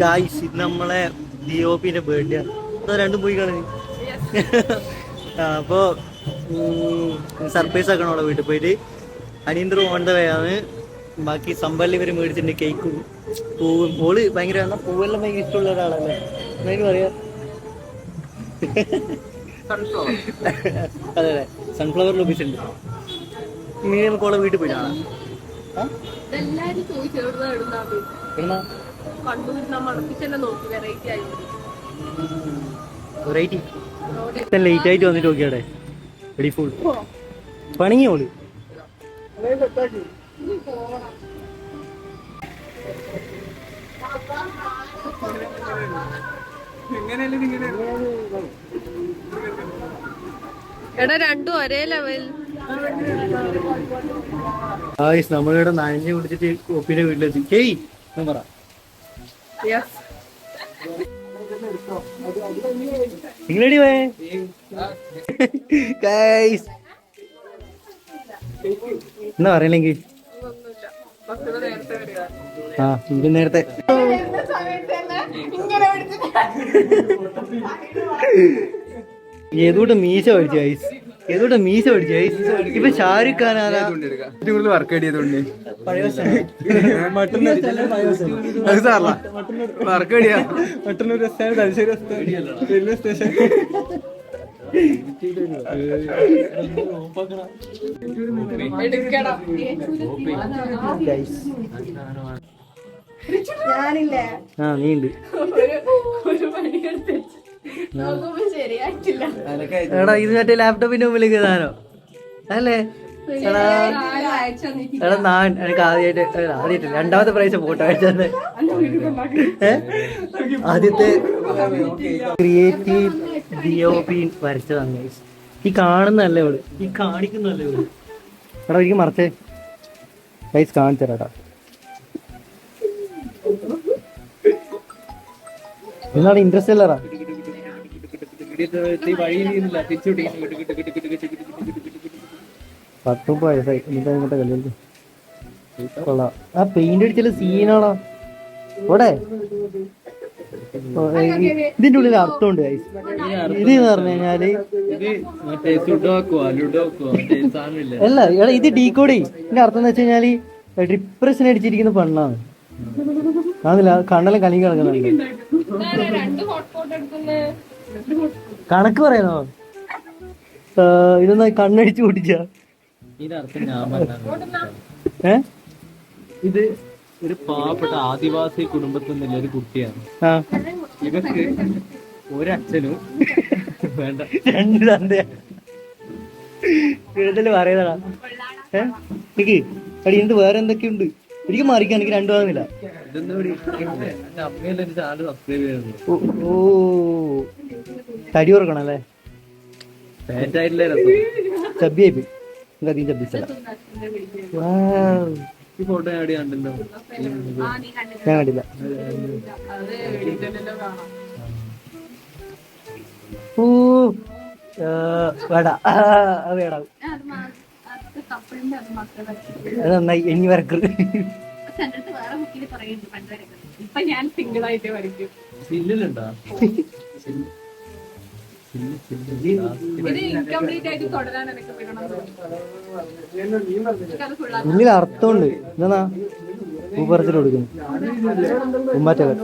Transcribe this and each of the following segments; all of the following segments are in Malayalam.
ഗായ്സ് ഇത് നമ്മളെ DOPന്റെ ബർത്ത്ഡേ ആണ്. രണ്ടും പോയി കാണുന്നു. അപ്പോ സർപ്രൈസ് ആക്കണം അവിടെ വീട്ടിൽ പോയിട്ട്. അനിയൻ്റെ ഓൺ ദ വേ ആണ്. ബാക്കി സമ്പലിൽ ഇവർ മേടിച്ചിട്ടുണ്ട് കേക്കും പൂവും. ഓള് ഭയങ്കര പൂവെല്ലാം ഭയങ്കര ഇഷ്ടമുള്ള ഒരാളല്ലേ, എന്തായാലും പറയാ. അതെ അതെ, സൺഫ്ലവർ ലൊബീസുണ്ട്. ഇനി നമുക്ക് ഓളെ വീട്ടിൽ പോയി കാണാം. വെറൈറ്റി ലേറ്റ് ആയിട്ട് വന്നിട്ട് നോക്കിയാടെ വെടി ഫുൾ പണിയോള്. എടാ രണ്ടും ഒരേ ലെവൽ. നമ്മളിവിടെ നനഞ്ഞു കുടിച്ചിട്ട് ഒപ്പിന്റെ വീട്ടിലെത്തി. കേയ് പറ. നിങ്ങളെടി പോയേ എന്താ പറയണെങ്കിൽ ഇത് നേരത്തെ ഏതോട്ട് മീശ പഠിച്ചു ഐസ്, ഏതോട്ട് മീശ പഠിച്ചു ഐസ്. ഇപ്പൊ ഷാരൂഖ് ഖാൻ വർക്ക് ചെയ്തോണ്ട് മട്ടന്നൂർ തലശ്ശേരി റെയിൽവേ സ്റ്റേഷൻ. നീണ്ട് എടാ ഇത് മറ്റേ ലാപ്ടോപ്പിന്റെ മുമ്പിലേക്ക് സാധനം അല്ലേ? എടാ എനിക്ക് ആദ്യമായിട്ട് രണ്ടാമത്തെ പ്രൈസ് ഫോട്ടോ അയച്ചത്. ആദ്യത്തെ ക്രിയേറ്റീവ് DOP വരച്ചതാണ്. ഈ കാണുന്നല്ലേ അവള്, ഈ കാണിക്കുന്നല്ലേ അവള്. എടാ എനിക്ക് മറച്ചേ ഗൈസ് കാണിച്ചേരാ. എന്താണ് ഇൻട്രസ്റ്റ് അല്ലടാ. പത്തും വയസ്സായി എന്നിട്ട് അങ്ങോട്ടെ കളി കൊള്ളാം. ആ പെയിന്റ് അടിച്ചാല് സീനാണോ ഇവിടെ. ഇതിന്റെ ഉള്ളിൽ അർത്ഥമുണ്ട് ഗൈസ്. ഇത് പറഞ്ഞു കഴിഞ്ഞാല് അല്ല എടാ, ഇത് ഡീകോഡ്. ഇതിന്റെ അർത്ഥം എന്ന് വെച്ച് കഴിഞ്ഞാല് ഡിപ്രഷൻ അടിച്ചിരിക്കുന്ന പെണ്ണാണ്. കാണില്ല, കണ്ണെല്ലാം കലങ്ങി കിടക്കുന്നുണ്ട്. കണക്ക് പറയുന്നോ? ഇതൊന്ന് കണ്ണടിച്ചു പൊട്ടിച്ച ഇത് ഒരു പാവപ്പെട്ട ആദിവാസി കുടുംബത്തിൽ നിന്നുള്ള ഒരു കുട്ടിയാണ്. ഇവർക്ക് ഒരച്ഛനും വേണ്ട, രണ്ട് തന്തയാ. പറയുന്നതാ. എനിക്ക് അടി എന്ത് വേറെ എന്തൊക്കെയുണ്ട് എനിക്ക് മാറിക്കാൻ. എനിക്ക് രണ്ടു ആകുന്നില്ല. ഓ തടി ഓർക്കണം അല്ലേ? ചബ്ബിയായി പോയി. അധികം ചബ്ബിച്ചല്ല. ഈ ഫോട്ടോ കണ്ടല്ലോ, ഞാൻ കണ്ടില്ല. ഓ വേടാ അത് വേടാവും. അത് നന്നായി. ഇനി വരക്കരുത്. ഇപ്പൊ ഞാൻ സിംഗിൾ ആയിട്ട് വരയ്ക്കും. ഉള്ളിൽ അർത്ഥമുണ്ട്. എന്താ പൂ പറിച്ചിട്ട് കൊടുക്കുന്നു. ഉമ്മാറ്റകൾ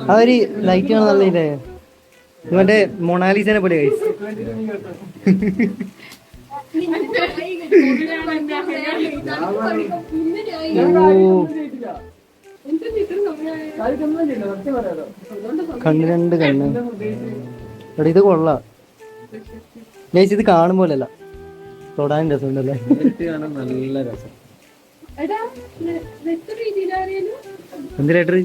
ആ ഒരു ലൈറ്റ് ആണ് നല്ല ഇല്ലേ? മറ്റേ മൊണാലിസനെ പോലെ കഴിച്ചു. കണ്ണ് രണ്ട് കണ്ണ്. എടാ ഇത് കൊള്ളാം ഗൈസ്. ഇത് കാണുമ്പോലല്ല, തൊടാൻ രസമുണ്ടല്ലേ? നല്ല രസം. എന്തിനായിട്ട്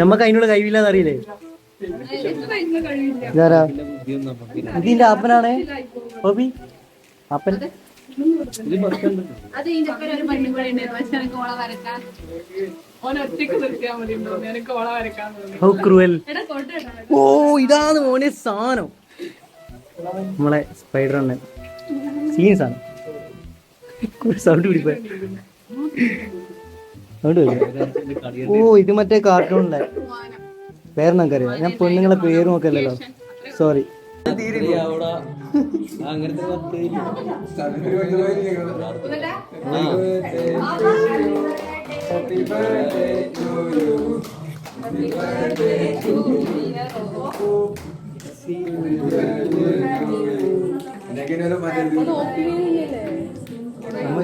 നമ്മക്ക് അതിനുള്ള കഴിവില്ലാന്ന് അറിയില്ലേ? ഇതാരാ? ഇതിന്റെ അപ്പനാണേ ഹോബി. അപ്പൻ ഓ ഇതാണ് മോനെ സാധനം. നമ്മളെ സ്പൈഡർ അണ്ണൻ സീൻസ് ആണ്. സൗണ്ട് പിടിപ്പോ അതുകൊണ്ട് വരും. ഓ ഇത് മറ്റേ കാർട്ടൂണിലെ പേര് നമുക്കറിയാം. ഞാൻ പെണ്ണുങ്ങളെ പേരും ഒക്കെ അല്ലല്ലോ, സോറി. അങ്ങനത്തെ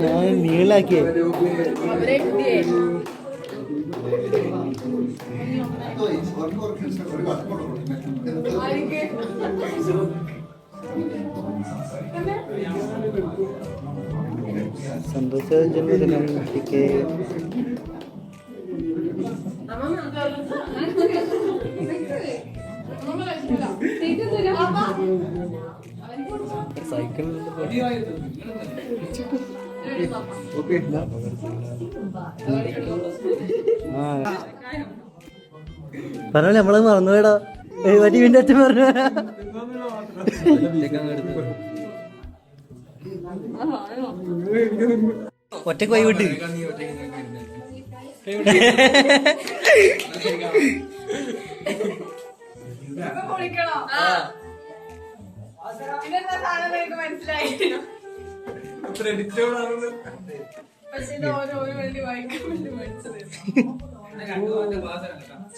ഞാൻ നീളാക്കിയേ. സന്തോഷ ജന്മദിനം. സൈക്കിൾ പറഞ്ഞ നമ്മള് മറന്നുപോയടാ. വടിവിന്റെ അച്ഛൻ പറഞ്ഞു ഒറ്റക്ക് പോയി വിട്ട്.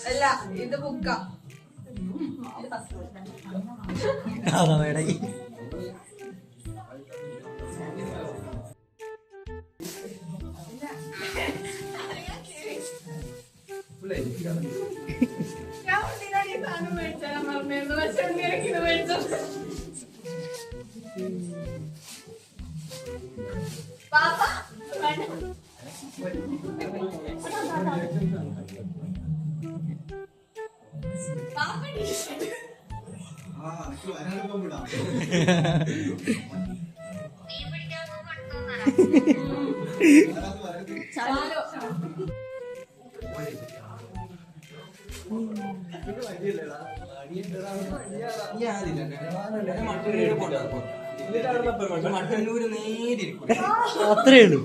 അല്ല ഇത് ബുക്ക. അത്രേ ഉള്ളൂ.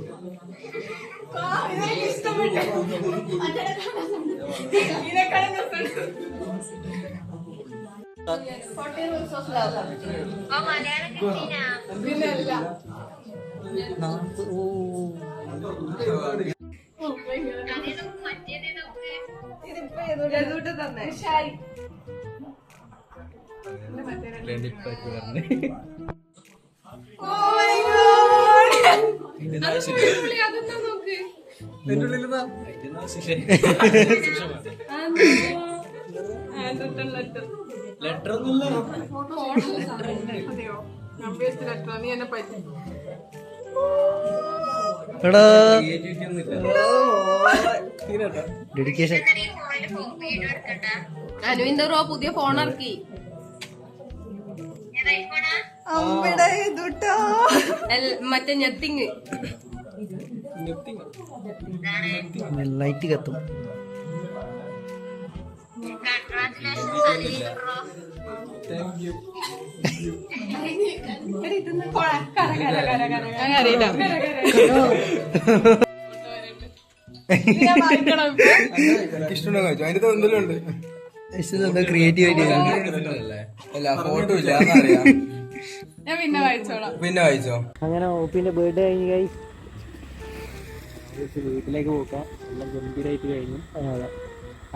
ലെറ്റർ ഒന്നുമില്ല. ഡെഡിക്കേഷൻ. അനുവിന്റെ റോ പുതിയ ഫോൺ ഇറക്കി. മറ്റേ ഞെത്തിങ് ലൈറ്റ് കത്തും. ക്രിയേറ്റീവായിട്ട് പിന്നെ വായിച്ചോ. അങ്ങനെ ഓപ്പിന്റെ ബർത്ത്ഡേ കഴിഞ്ഞ് ഗൈസ് വീട്ടിലേക്ക് പോക്കാം. എല്ലാം ഗംഭീരമായിട്ട് കഴിഞ്ഞു.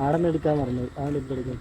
ആടെ നിന്ന് എടുക്കാൻ പറഞ്ഞത് അവിടെ എടുത്തെടുക്കും.